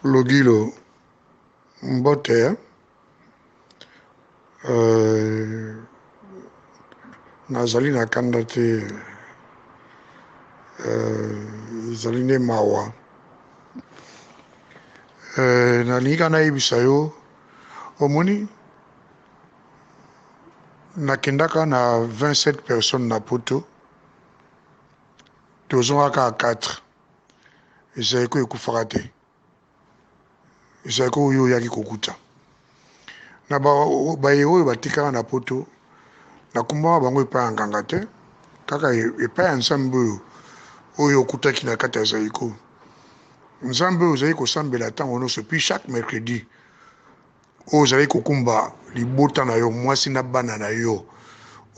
Logilo mbote nazali na kanda te ezali nde mawa nalingi nayebisa yo omoni nakendaka na 27 personnes na poto tozongaka 4 Zaiko ekufaka te Zaiko oyo oyaki kokuta na baye oyo batikaka na poto nakumbaka bango epai ya nganga te kaka epai ya nzambe oyo okutaki na kati ya Zaiko nzambe oyo ozali kosambela ntango nyonso puis chaque mercredi oyo ozali kokumba libota na yo mwasi na bana na yo oyo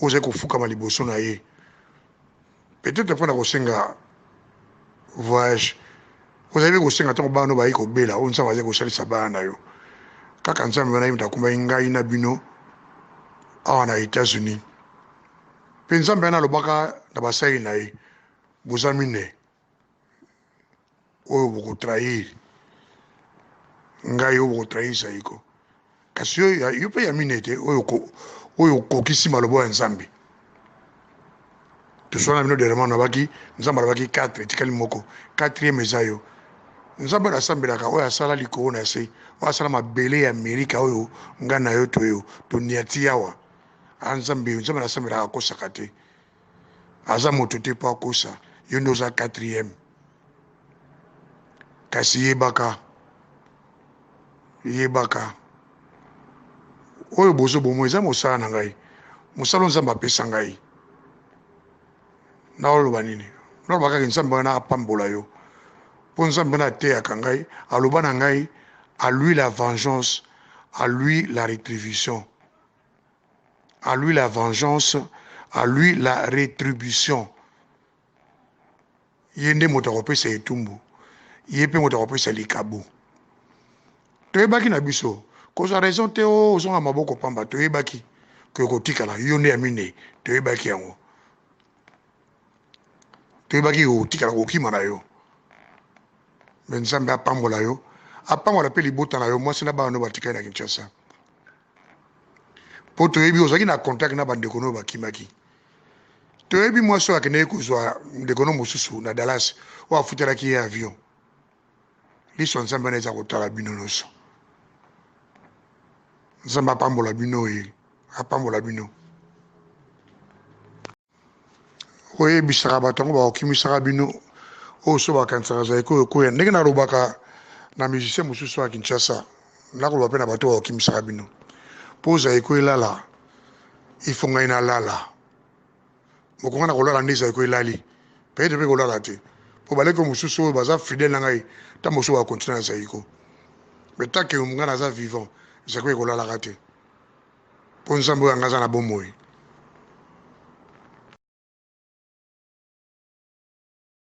ozali kofukama liboso na ye peut-être mpona kosenga voyage ozali kosenga ntango bana no bayi kobela oyo nzambe azali kosalisa bana na yo kaka nzambe wana ye moto akumbaki ngai na bino awa na États-Unis mpe nzambe wana alobaka na basali na ye boza mine oyo bokotrahir ngai oyo bokotrahir Zaiko kasi yo mpe ya mine te oyo okokisi maloba ya nzambe toswana bino derema nabaki nzambe alobaki 4 etikali moko 4e eza yo nzambe nasambelaka oyo asala likolo na se oyo asala mabele ya Amerika oyo ngai na yo toyo toniati awa nzambe nasambelaka akosaka te aza moto te mpo akosa yo nde oza 4e kasi yebaka oyo bozo bomo eza mosala na ngai mosala nzambe apesa ngai na oloba nini naloba kaka nzambe wana apambola yo mpo nzambe wana ateyaka ngai aloba na ngai à lui la vengeance à lui la rétribution à lui la vengeance à lui la rétribution ye nde moto akopesa etumbu ye mpe moto akopesa likabo toyebaki na biso kozwa raison te ozonga maboko pamba toyebaki kotikala yo nde ya mine toyebaki yango toyebaki kotikala kokima na yo me nzambe apambola yo apambola mpe libota na yo mwasi na bana no batikali na Kinshasa mpo toyebi ozalaki na contact na bandeko no bakimaki toyebi mwasi oyo akendeki kozwa ndeko no mosusu na Dallas oyo afutelaki ye avion liso nzambe wana eza kotala bino nyonso nzambe apambola bino apambola bino oyebisaka bato yango bakokimisaka bino oyo so bakanisaka Zaiko oyo koya ndenge nalobaka na musicien mosusu ya Kinshasa nakoloba mpe na bato bakokimisaka bino mpo Zaiko elala ifo ngai nalala mokonga na kolala nde Zaiko elali peut-être mpe kolala te mpo baleko mosusu oyo baza fidèle na ngai ta mosusu bakontinue na Zaiko me take ngai naza vivant Zaiko ekolalaka te mpo nzambe oyo anga aza na bomoi